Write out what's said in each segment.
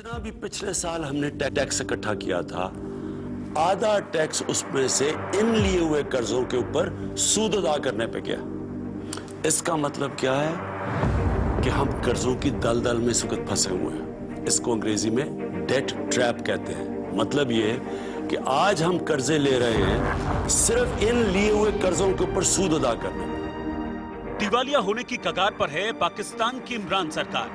जितना भी पिछले साल हमने टैक्स इकट्ठा किया था, आधा टैक्स उसमें से इन लिए हुए कर्जों के ऊपर सूद अदा करने पे गया। इसका मतलब क्या है कि हम कर्जों की दलदल में इस वक्त फंसे हुए हैं। इसको अंग्रेजी में डेट ट्रैप कहते हैं। मतलब ये कि आज हम कर्जे ले रहे हैं सिर्फ इन लिए हुए कर्जों के ऊपर सूद अदा करने पे। दिवालिया होने की कगार पर है पाकिस्तान की इमरान सरकार।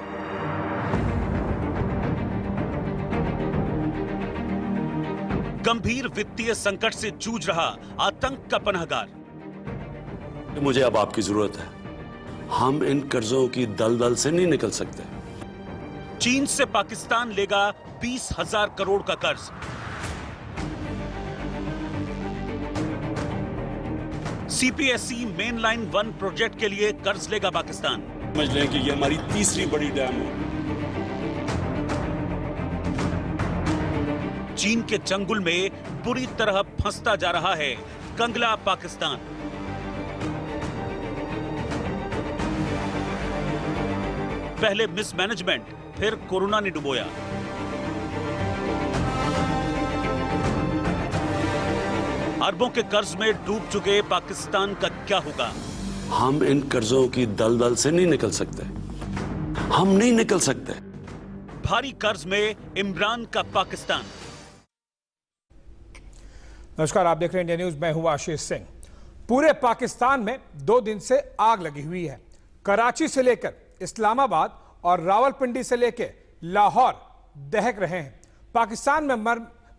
गंभीर वित्तीय संकट से जूझ रहा आतंक का पनाहगार। मुझे अब आपकी जरूरत है। हम इन कर्जों की दलदल से नहीं निकल सकते। चीन से पाकिस्तान लेगा 20,000 करोड़ का कर्ज। सीपीएसई मेन लाइन 1 प्रोजेक्ट के लिए कर्ज लेगा पाकिस्तान। समझ लें कि ये हमारी तीसरी बड़ी डैम है। चीन के चंगुल में बुरी तरह फंसता जा रहा है कंगला पाकिस्तान। पहले मिसमैनेजमेंट, फिर कोरोना ने डुबोया। अरबों के कर्ज में डूब चुके पाकिस्तान का क्या होगा? हम इन कर्जों की दलदल से नहीं निकल सकते। हम नहीं निकल सकते। भारी कर्ज में इमरान का पाकिस्तान। नमस्कार, आप देख रहे हैं इंडिया न्यूज। मैं हूं आशीष सिंह। पूरे पाकिस्तान में 2 दिन से आग लगी हुई है। कराची से लेकर इस्लामाबाद और रावलपिंडी से लेकर लाहौर दहक रहे हैं। पाकिस्तान में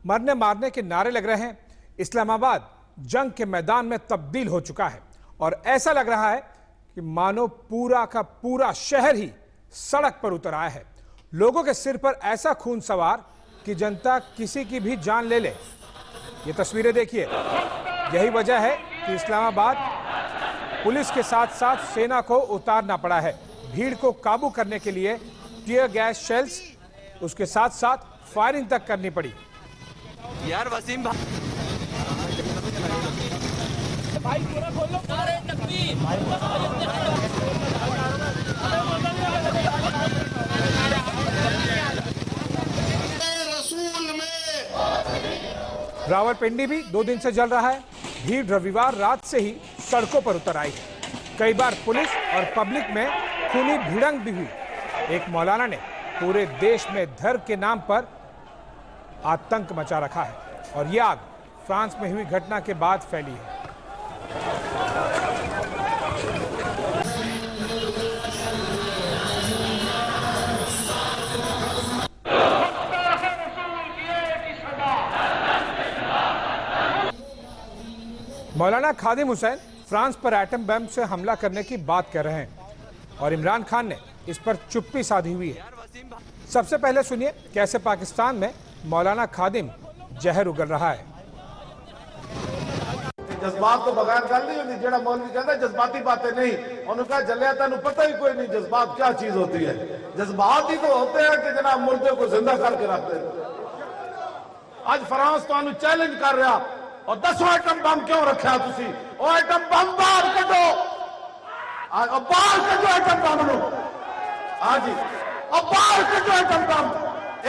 मरने मारने के नारे लग रहे हैं। इस्लामाबाद जंग के मैदान में तब्दील हो चुका है और ऐसा लग रहा है कि मानो पूरा का पूरा शहर ही सड़क पर उतर आया है। लोगों के सिर पर ऐसा खून सवार कि जनता किसी की भी जान ले ले। ये तस्वीरें देखिए। यही वजह है कि इस्लामाबाद पुलिस के साथ साथ सेना को उतारना पड़ा है। भीड़ को काबू करने के लिए टीयर गैस शेल्स, उसके साथ साथ फायरिंग तक करनी पड़ी। यार वसीम भाई पूरा खोल लो। रावलपिंडी भी 2 दिन से जल रहा है। भीड़ रविवार रात से ही सड़कों पर उतर आई है। कई बार पुलिस और पब्लिक में खूनी भिड़ंत भी हुई। एक मौलाना ने पूरे देश में धर्म के नाम पर आतंक मचा रखा है और यह आग फ्रांस में हुई घटना के बाद फैली है। मौलाना खादिम हुसैन फ्रांस पर एटम बम से हमला करने की बात कर रहे हैं और इमरान खान ने इस पर चुप्पी साधी हुई है। सबसे पहले सुनिए कैसे पाकिस्तान में मौलाना खादिम जहर उगल रहा है। जज्बात तो बगैर गल नहीं होती। जेड़ा मौलवी कहता जज्बाती बातें नहीं, उन्होंने कहा जलिया तेन पता ही कोई नहीं जज्बात क्या चीज होती है। जज्बात ही तो होते हैं कि जनाब मुर्दे को जिंदा करके रखते हैं। आज फ्रांस तो चैलेंज कर रहा और 10 आइटम बम क्यों रखा तुसी? वो आइटम बम बाहर कढो, बाहर कढो आइटम बम नो। हाँ जी, अब बाहर कढो आइटम बम,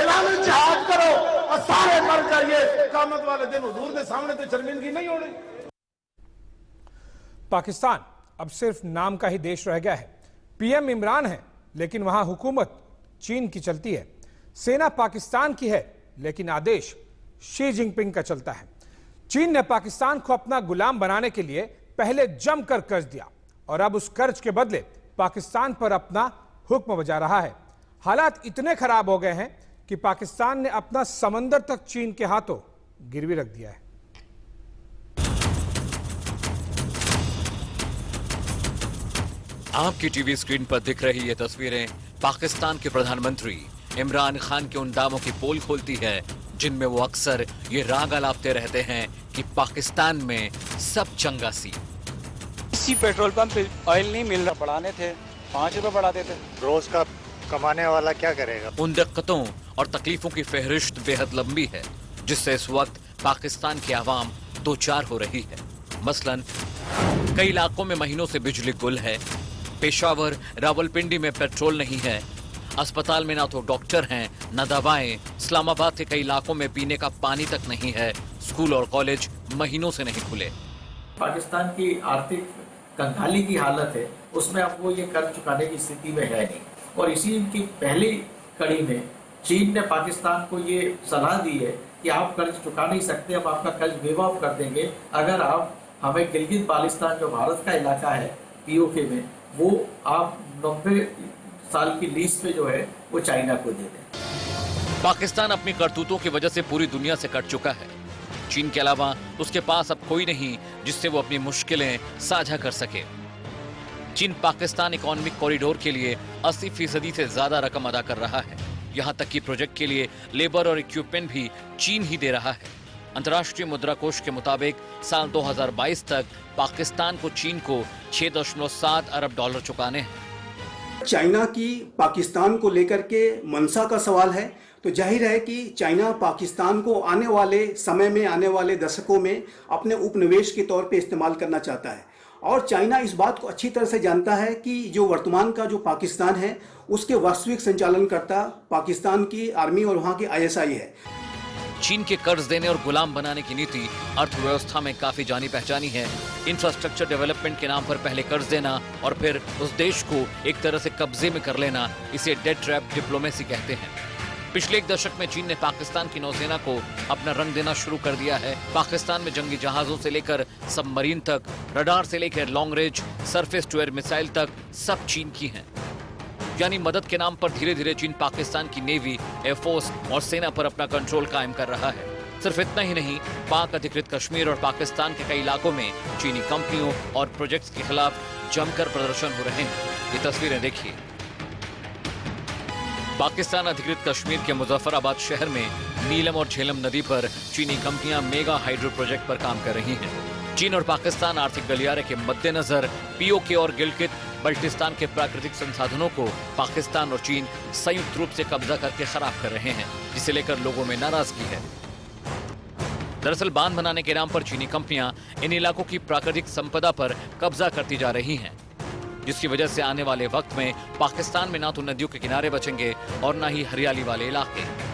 ऐलान जिहाद करो और सारे मर जाइए। क़यामत वाले दिन हुजूर के सामने तो शर्मिंदगी नहीं होनी। पाकिस्तान अब सिर्फ नाम का ही देश रह गया है। पीएम इमरान है लेकिन वहां हुकूमत चीन की चलती है। सेना पाकिस्तान की है लेकिन आदेश शी जिनपिंग का चलता है। चीन ने पाकिस्तान को अपना गुलाम बनाने के लिए पहले जमकर कर्ज दिया और अब उस कर्ज के बदले पाकिस्तान पर अपना हुक्म बजा रहा है। हालात इतने खराब हो गए हैं कि पाकिस्तान ने अपना समंदर तक चीन के हाथों गिरवी रख दिया है। आपकी टीवी स्क्रीन पर दिख रही ये तस्वीरें पाकिस्तान के प्रधानमंत्री इमरान खान के उन दावों की पोल खोलती है जिनमें वो अक्सर ये राग अलापते रहते हैं कि पाकिस्तान में सब चंगा सी। इसी पेट्रोल पंप पे ऑयल नहीं मिल रहा, बढ़ाने थे 5 रुपए बढ़ाते थे। रोज का कमाने वाला क्या करेगा? उन दिक्कतों और तकलीफों की फहरिस्त बेहद लंबी है जिससे इस वक्त पाकिस्तान की आवाम दो चार हो रही है। मसलन कई इलाकों में महीनों से बिजली गुल है, पेशावर रावलपिंडी में पेट्रोल नहीं है, अस्पताल में ना तो डॉक्टर हैं, न दवाएं। इस्लामाबाद के कई इलाकों में पीने का पानी तक नहीं है। स्कूल और कॉलेज महीनों से नहीं खुले। पाकिस्तान की आर्थिक कंगाली की हालत है, उसमें अब वो ये कर्ज चुकाने की स्थिति में है नहीं। और इसी की पहली कड़ी में चीन ने पाकिस्तान को ये सलाह दी है कि आप कर्ज चुका नहीं सकते, हम आपका कर्ज वेव ऑफ कर देंगे अगर आप हमें गिलगित बाल्टिस्तान जो भारत का इलाका है पीओके में, वो आप 90 साल की लीज पे जो है वो चाइना को दे दें। पाकिस्तान अपनी करतूतों की वजह से पूरी दुनिया से कट चुका है। चीन के अलावा उसके पास अब कोई नहीं जिससे वो अपनी मुश्किलें साझा कर सके। चीन पाकिस्तान इकोनॉमिक कॉरिडोर के लिए 80% से ज्यादा रकम अदा कर रहा है। यहाँ तक कि प्रोजेक्ट के लिए लेबर और इक्विपमेंट भी चीन ही दे रहा है। अंतर्राष्ट्रीय मुद्रा कोष के मुताबिक साल 2022 तक पाकिस्तान को चीन को 6.7 अरब डॉलर चुकाने हैं। चाइना की पाकिस्तान को लेकर के मंशा का सवाल है, तो जाहिर है कि चाइना पाकिस्तान को आने वाले समय में, आने वाले दशकों में अपने उपनिवेश के तौर पे इस्तेमाल करना चाहता है। और चाइना इस बात को अच्छी तरह से जानता है कि जो वर्तमान का जो पाकिस्तान है उसके वास्तविक संचालनकर्ता पाकिस्तान की आर्मी और वहाँ की ISI है। चीन के कर्ज देने और गुलाम बनाने की नीति अर्थव्यवस्था में काफी जानी पहचानी है। इंफ्रास्ट्रक्चर डेवलपमेंट के नाम पर पहले कर्ज देना और फिर उस देश को एक तरह से कब्जे में कर लेना, इसे डेट ट्रैप डिप्लोमेसी कहते हैं। पिछले एक दशक में चीन ने पाकिस्तान की नौसेना को अपना रंग देना शुरू कर दिया है। पाकिस्तान में जंगी जहाजों से लेकर सबमरीन तक, रडार से लेकर long range surface to air missile तक सब चीन की हैं। यानी मदद के नाम पर धीरे धीरे चीन पाकिस्तान की नेवी, एयरफोर्स और सेना पर अपना कंट्रोल कायम कर रहा है। सिर्फ इतना ही नहीं, पाक अधिकृत कश्मीर और पाकिस्तान के कई इलाकों में चीनी कंपनियों और प्रोजेक्ट्स के खिलाफ जमकर प्रदर्शन हो रहे हैं। ये तस्वीरें देखिए। पाकिस्तान अधिकृत कश्मीर के मुजफ्फराबाद शहर में नीलम और झेलम नदी पर चीनी कंपनियां मेगा हाइड्रो प्रोजेक्ट पर काम कर रही हैं। चीन और पाकिस्तान आर्थिक गलियारे के मद्देनजर पीओके और गिलगित बल्टिस्तान के प्राकृतिक संसाधनों को पाकिस्तान और चीन संयुक्त रूप से कब्जा करके खराब कर रहे हैं, जिसे लेकर लोगों में नाराजगी है। दरअसल बांध बनाने के नाम पर चीनी कंपनियां इन इलाकों की प्राकृतिक संपदा पर कब्जा करती जा रही हैं, जिसकी वजह से आने वाले वक्त में पाकिस्तान में ना तो नदियों के किनारे बचेंगे और ना ही हरियाली वाले इलाके।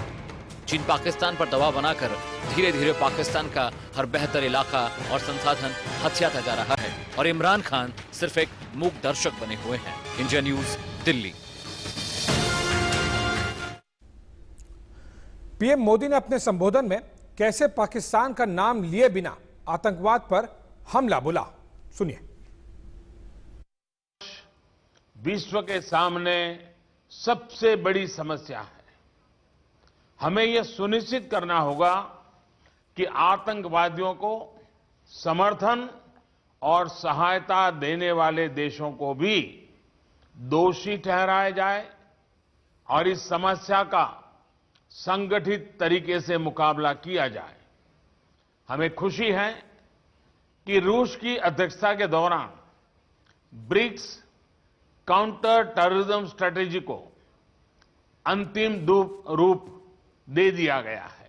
चीन पाकिस्तान पर दबाव बनाकर धीरे धीरे पाकिस्तान का हर बेहतर इलाका और संसाधन हथियाता जा रहा है और इमरान खान सिर्फ एक मूक दर्शक बने हुए हैं। India news, Delhi. PM Modi ने अपने संबोधन में कैसे पाकिस्तान का नाम लिए बिना आतंकवाद पर हमला बोला, सुनिए। विश्व के सामने सबसे बड़ी समस्या है। हमें यह सुनिश्चित करना होगा कि आतंकवादियों को समर्थन और सहायता देने वाले देशों को भी दोषी ठहराया जाए और इस समस्या का संगठित तरीके से मुकाबला किया जाए। हमें खुशी है कि रूस की अध्यक्षता के दौरान ब्रिक्स काउंटर टेररिज्म स्ट्रेटेजी को अंतिम रूप दे दिया गया है।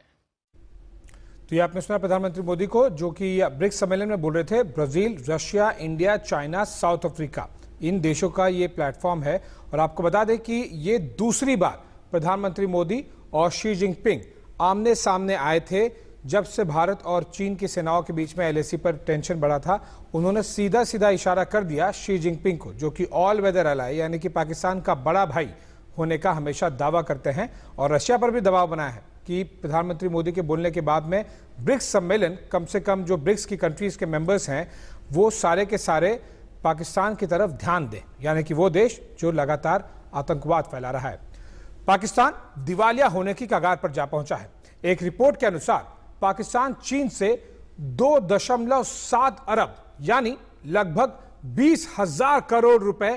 तो ये आपने सुना प्रधानमंत्री मोदी को, जो कि ब्रिक्स सम्मेलन में बोल रहे थे। Brazil, Russia, India, China, South Africa, इन देशों का ये प्लेटफॉर्म है। और आपको बता दें कि ये दूसरी बार प्रधानमंत्री मोदी और शी जिनपिंग आमने सामने आए थे। जब से भारत और चीन की सेनाओं के बीच में LAC पर टेंशन बढ़ा था, उन्होंने सीधा सीधा इशारा कर दिया शी जिनपिंग को, जो कि ऑल वेदर अलाई यानी कि पाकिस्तान का बड़ा भाई होने का हमेशा दावा करते हैं। और रशिया पर भी दबाव बनाया है कि प्रधानमंत्री मोदी के बोलने के बाद में ब्रिक्स सम्मेलन, कम से कम जो ब्रिक्स की कंट्रीज के मेंबर्स हैं, वो सारे के सारे पाकिस्तान की तरफ ध्यान दें, यानी कि वो देश जो लगातार आतंकवाद फैला रहा है। पाकिस्तान दिवालिया होने की कगार पर जा पहुंचा है। एक रिपोर्ट के अनुसार पाकिस्तान चीन से 2.7 अरब यानी लगभग 20,000 करोड़ रुपए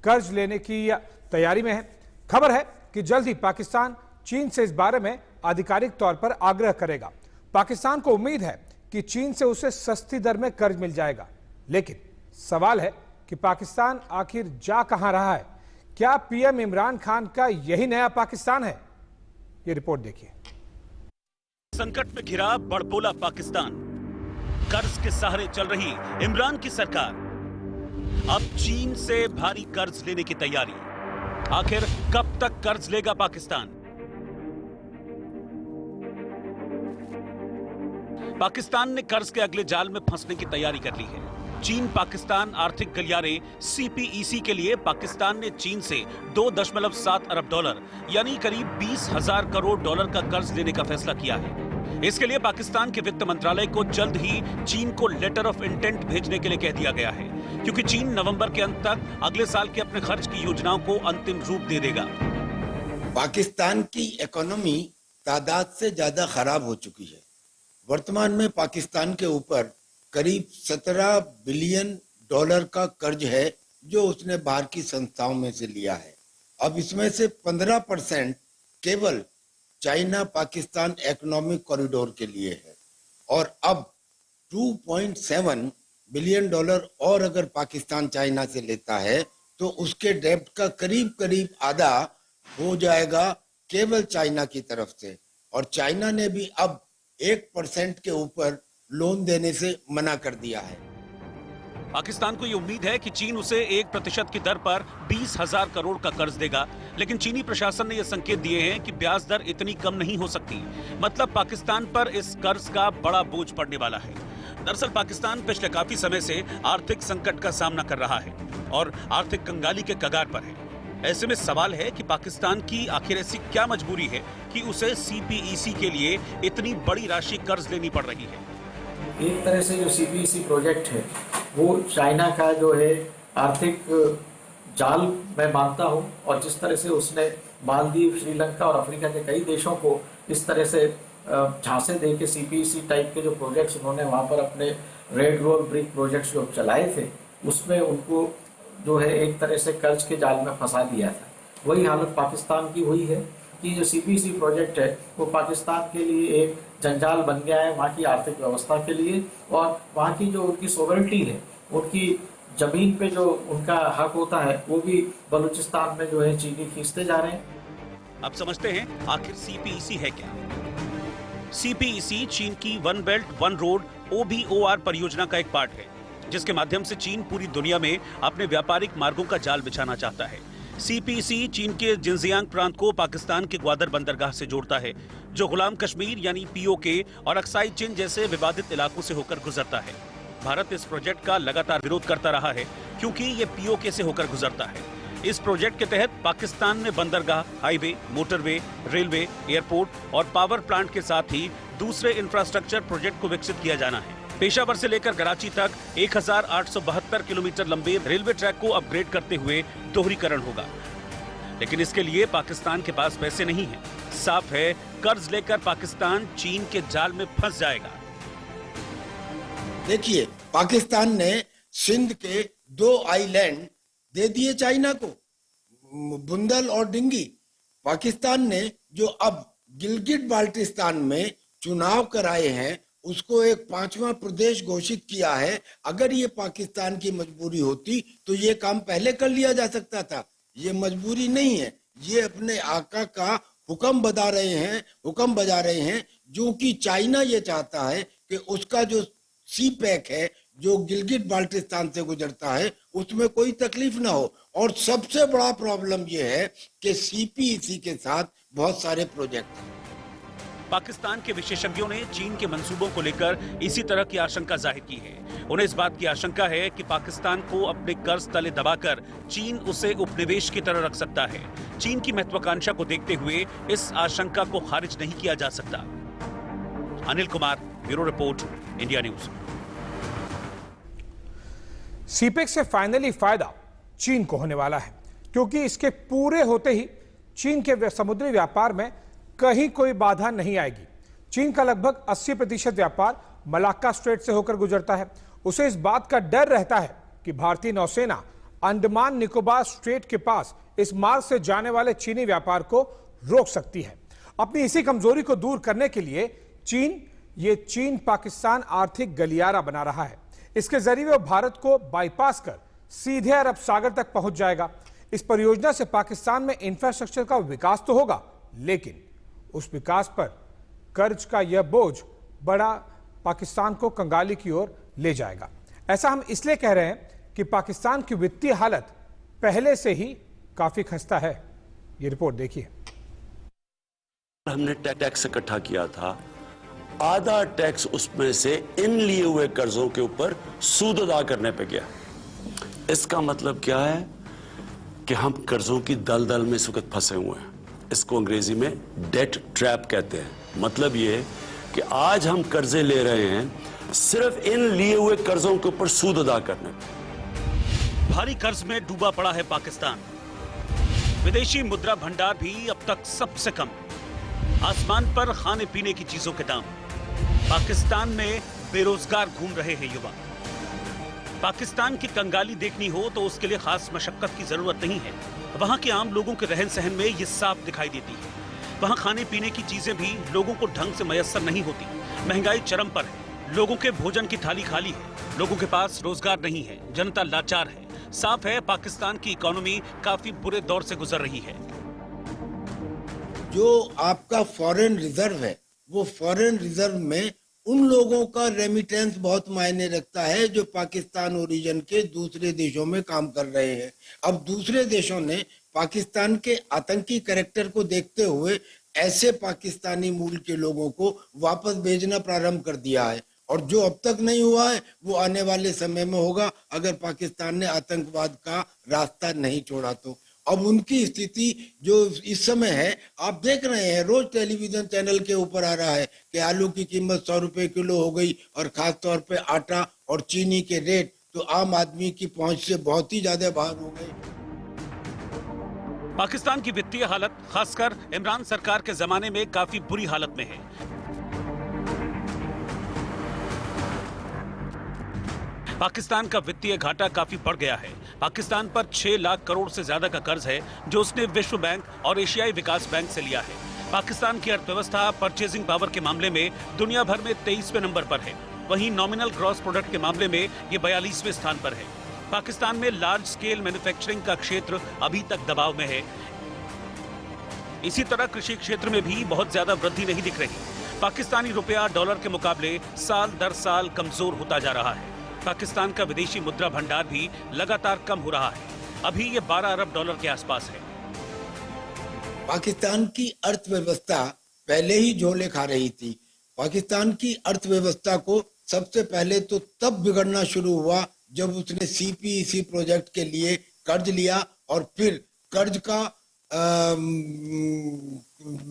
कर्ज लेने की तैयारी में है। खबर है कि जल्द ही पाकिस्तान चीन से इस बारे में आधिकारिक तौर पर आग्रह करेगा। पाकिस्तान को उम्मीद है कि चीन से उसे सस्ती दर में कर्ज मिल जाएगा। लेकिन सवाल है कि पाकिस्तान आखिर जा कहां रहा है? क्या पीएम इमरान खान का यही नया पाकिस्तान है? ये रिपोर्ट देखिए। संकट में घिरा बड़बोला पाकिस्तान, कर्ज के सहारे चल रही इमरान की सरकार, अब चीन से भारी कर्ज लेने की तैयारी। आखिर कब तक कर्ज लेगा पाकिस्तान? पाकिस्तान ने कर्ज के अगले जाल में फंसने की तैयारी कर ली है। चीन पाकिस्तान आर्थिक गलियारे सीपीईसी के लिए पाकिस्तान ने चीन से 2.7 अरब डॉलर यानी करीब 20,000 करोड़ डॉलर का कर्ज लेने का फैसला किया है। इसके लिए पाकिस्तान के वित्त मंत्रालय को जल्द ही चीन को लेटर ऑफ इंटेंट भेजने के लिए कह दिया गया है, क्योंकि चीन नवंबर के अंत तक अगले साल के अपने खर्च की योजनाओं को अंतिम रूप दे देगा। पाकिस्तान की इकोनॉमी तादाद से ज्यादा खराब हो चुकी है। वर्तमान में पाकिस्तान के ऊपर करीब 17 बिलियन डॉलर का कर्ज है जो उसने बाहर की संस्थाओं में से लिया है। अब इसमें से 15% केवल चाइना पाकिस्तान इकोनॉमिक कॉरिडोर के लिए है और अब 2.7 बिलियन डॉलर और अगर पाकिस्तान चाइना से लेता है तो उसके डेब्ट का करीब करीब आधा हो जाएगा केवल चाइना की तरफ से, और चाइना ने भी अब 1% के ऊपर लोन देने से मना कर दिया है। पाकिस्तान को यह उम्मीद है कि चीन उसे 1% की दर पर 20,000 करोड़ का कर्ज देगा, लेकिन चीनी प्रशासन ने यह संकेत दिए हैं कि ब्याज दर इतनी कम नहीं हो सकती। मतलब पाकिस्तान पर इस कर्ज का बड़ा बोझ पड़ने वाला है। दरअसल पाकिस्तान पिछले काफी समय से आर्थिक संकट का सामना कर रहा है और आर्थिक कंगाली के कगार पर है। ऐसे में सवाल है कि पाकिस्तान की आखिर ऐसी क्या मजबूरी है कि उसे सीपीईसी के लिए इतनी बड़ी राशि कर्ज लेनी पड़ रही है। एक तरह से जो सीपीईसी प्रोजेक्ट है वो चाइना का जो है आर्थिक जाल मैं मानता हूँ, और जिस तरह से उसने मालदीव, श्रीलंका और अफ्रीका के कई देशों को इस तरह से झांसे दे के सीपीईसी टाइप के जो प्रोजेक्ट्स उन्होंने वहाँ पर अपने रेड रोड ब्रिक प्रोजेक्ट्स जो चलाए थे उसमें उनको जो है एक तरह से कर्ज के जाल में फंसा दिया था। वही हालत पाकिस्तान की हुई है कि जो सीपीईसी प्रोजेक्ट है वो पाकिस्तान के लिए एक जंजाल बन गया है वहाँ की आर्थिक व्यवस्था के लिए, और वहाँ की जो उनकी सोवरेनिटी है, उनकी जमीन पे जो उनका हक होता है वो भी बलूचिस्तान में जो है चीनी खींचते जा रहे हैं। अब समझते हैं आखिर सीपीईसी है क्या। सीपीईसी चीन की one belt one road OBOR परियोजना का एक पार्ट है, जिसके माध्यम से चीन पूरी दुनिया में अपने व्यापारिक मार्गों का जाल बिछाना चाहता है। सीपीईसी चीन के जिनजियांग प्रांत को पाकिस्तान के ग्वादर बंदरगाह से जोड़ता है, जो गुलाम कश्मीर यानी POK और अक्साई चिन जैसे विवादित इलाकों से होकर गुजरता है। भारत इस प्रोजेक्ट का लगातार विरोध करता रहा है क्योंकि ये POK से होकर गुजरता है। इस प्रोजेक्ट के तहत पाकिस्तान में बंदरगाह, हाईवे, मोटरवे, रेलवे, एयरपोर्ट और पावर प्लांट के साथ ही दूसरे इंफ्रास्ट्रक्चर प्रोजेक्ट को विकसित किया जाना है। पेशावर से लेकर कराची तक 1872 किलोमीटर लंबे रेलवे ट्रैक को अपग्रेड करते हुए दोहरीकरण होगा, लेकिन इसके लिए पाकिस्तान के पास पैसे नहीं है। साफ है, कर्ज लेकर पाकिस्तान चीन के जाल में फंस जाएगा। देखिए, पाकिस्तान ने सिंध के 2 आइलैंड दे दिए चाइना को, बुंदल और डिंगी। पाकिस्तान ने जो अब गिलगिट बाल्टिस्तान में चुनाव कराए हैं उसको एक 5वां प्रदेश घोषित किया है। अगर ये पाकिस्तान की मजबूरी होती तो ये काम पहले कर लिया जा सकता था। ये मजबूरी नहीं है, ये अपने आका का हुक्म बजा रहे हैं, जो कि चाइना ये चाहता है कि उसका जो सी पैक है जो गिलगिट बाल्टिस्तान से गुजरता है उसमें कोई तकलीफ ना हो। और सबसे बड़ा प्रॉब्लम ये है कि सीपीईसी के साथ बहुत सारे प्रोजेक्ट हैं। पाकिस्तान के विशेषज्ञों ने चीन के मंसूबों को लेकर इसी तरह की आशंका जाहिर की है। उन्हें इस बात की आशंका है कि पाकिस्तान को अपने कर्ज तले दबाकर चीन उसे उपनिवेश की तरह रख सकता है। चीन की महत्वाकांक्षा को देखते हुए इस आशंका को खारिज नहीं किया जा सकता। Anil Kumar, bureau report, India news. CPEC से फाइनली फायदा चीन को होने वाला है, क्योंकि इसके पूरे होते ही चीन के समुद्री व्यापार में कहीं कोई बाधा नहीं आएगी। चीन का लगभग 80% व्यापार मलाक्का स्ट्रेट से होकर गुजरता है। उसे इस बात का डर रहता है कि भारतीय नौसेना अंडमान निकोबार स्ट्रेट के पास इस मार्ग से जाने वाले चीनी व्यापार को रोक सकती है। अपनी इसी कमजोरी को दूर करने के लिए चीन पाकिस्तान आर्थिक गलियारा बना रहा है। इसके जरिए वो भारत को बाईपास कर सीधे अरब सागर तक पहुंच जाएगा। इस परियोजना से पाकिस्तान में इंफ्रास्ट्रक्चर का विकास तो होगा, लेकिन उस विकास पर कर्ज का यह बोझ बड़ा पाकिस्तान को कंगाली की ओर ले जाएगा। ऐसा हम इसलिए कह रहे हैं कि पाकिस्तान की वित्तीय हालत पहले से ही काफी खस्ता है। ये रिपोर्ट देखिए। हमने टैक्स इकट्ठा किया था, आधा टैक्स उसमें से इन लिए हुए कर्जों के ऊपर सूद अदा करने पे गया। इसका मतलब क्या है कि हम कर्जों की दलदल में इस वक्त फंसे हुए हैं। इसको अंग्रेजी में डेट ट्रैप कहते हैं। मतलब ये कि आज हम कर्जे ले रहे हैं सिर्फ इन लिए हुए कर्जों के ऊपर सूद अदा करने पे। भारी कर्ज में डूबा पड़ा है पाकिस्तान। विदेशी मुद्रा भंडार भी अब तक सबसे कम। आसमान पर खाने पीने की चीजों के दाम। पाकिस्तान में बेरोजगार घूम रहे हैं युवा। पाकिस्तान की कंगाली देखनी हो तो उसके लिए खास मशक्कत की जरूरत नहीं है। वहां के आम लोगों के रहन सहन में ये साफ दिखाई देती है। वहां खाने पीने की चीजें भी लोगों को ढंग से मयस्सर नहीं होती। महंगाई चरम पर है। लोगों के भोजन की थाली खाली है। लोगों के पास रोजगार नहीं है। जनता लाचार है। साफ है पाकिस्तान की इकोनॉमी काफी बुरे दौर से गुजर रही है। जो आपका फॉरेन रिजर्व है, वो फॉरेन रिजर्व में उन लोगों का रेमिटेंस बहुत मायने रखता है जो पाकिस्तान ओरिजिन के दूसरे देशों में काम कर रहे हैं। अब दूसरे देशों ने पाकिस्तान के आतंकी कैरेक्टर को देखते हुए ऐसे पाकिस्तानी मूल के लोगों को वापस भेजना प्रारंभ कर दिया है, और जो अब तक नहीं हुआ है वो आने वाले समय में होगा अगर पाकिस्तान ने आतंकवाद का रास्ता नहीं छोड़ा तो। अब उनकी स्थिति जो इस समय है, आप देख रहे हैं रोज टेलीविजन चैनल के ऊपर आ रहा है कि आलू की कीमत 100 रुपए किलो हो गई, और खास तौर पे आटा और चीनी के रेट तो आम आदमी की पहुंच से बहुत ही ज्यादा बाहर हो गए। पाकिस्तान की वित्तीय हालत खासकर इमरान सरकार के जमाने में काफी बुरी हालत में है। पाकिस्तान का वित्तीय घाटा काफी बढ़ गया है। पाकिस्तान पर 6 लाख करोड़ से ज्यादा का कर्ज है जो उसने विश्व बैंक और एशियाई विकास बैंक से लिया है। पाकिस्तान की अर्थव्यवस्था परचेजिंग पावर के मामले में दुनिया भर में 23वें नंबर पर है। वहीं नॉमिनल ग्रॉस प्रोडक्ट के मामले में ये 42वें स्थान पर है। पाकिस्तान में लार्ज स्केल मैन्युफैक्चरिंग का क्षेत्र अभी तक दबाव में है। इसी तरह कृषि क्षेत्र में भी बहुत ज्यादा वृद्धि नहीं दिख रही। पाकिस्तानी रुपया डॉलर के मुकाबले साल दर साल कमजोर होता जा रहा है। पाकिस्तान का विदेशी मुद्रा भंडार भी लगातार कम हो रहा है। अभी ये 12 अरब डॉलर के आसपास है। पाकिस्तान की अर्थव्यवस्था पहले ही झोले खा रही थी। पाकिस्तान की अर्थव्यवस्था को सबसे पहले तो तब बिगड़ना शुरू हुआ जब उसने सीपीईसी प्रोजेक्ट के लिए कर्ज लिया और फिर कर्ज का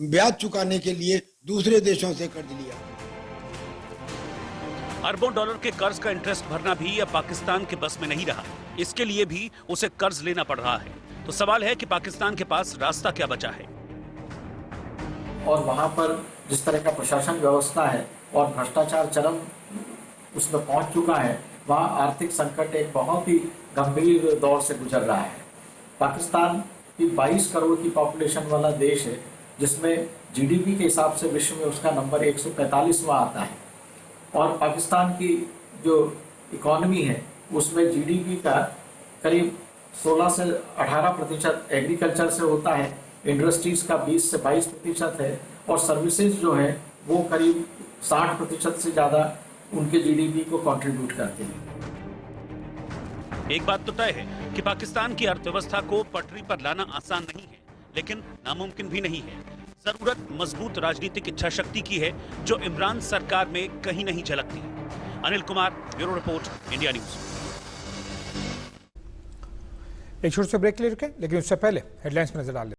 ब्याज चुकाने के लिए दूसरे देशों से कर्ज लिया। अरबों डॉलर के कर्ज का इंटरेस्ट भरना भी अब पाकिस्तान के बस में नहीं रहा। इसके लिए भी उसे कर्ज लेना पड़ रहा है। तो सवाल है कि पाकिस्तान के पास रास्ता क्या बचा है। और वहां पर जिस तरह का प्रशासन व्यवस्था है और भ्रष्टाचार चरम उसमें पहुंच चुका है, वहाँ आर्थिक संकट एक बहुत ही गंभीर दौर से गुजर रहा है। पाकिस्तान की 22 करोड़ की पॉपुलेशन वाला देश है, जिसमें जीडीपी के हिसाब से विश्व में उसका नंबर 145वां आता है। और पाकिस्तान की जो इकोनॉमी है उसमें जीडीपी का करीब 16 से 18% एग्रीकल्चर से होता है, इंडस्ट्रीज का 20 से 22% है, और सर्विसेज जो है वो करीब 60% से ज़्यादा उनके जीडीपी को कंट्रीब्यूट करते हैं। एक बात तो तय है कि पाकिस्तान की अर्थव्यवस्था को पटरी पर लाना आसान नहीं है, लेकिन नामुमकिन भी नहीं है। जरूरत मजबूत राजनीतिक इच्छा शक्ति की है जो इमरान सरकार में कहीं नहीं झलकती। Anil Kumar, bureau report, India news. एक छोटे से ब्रेक ले रुके, लेकिन उससे पहले हेडलाइंस में नजर डाल लें।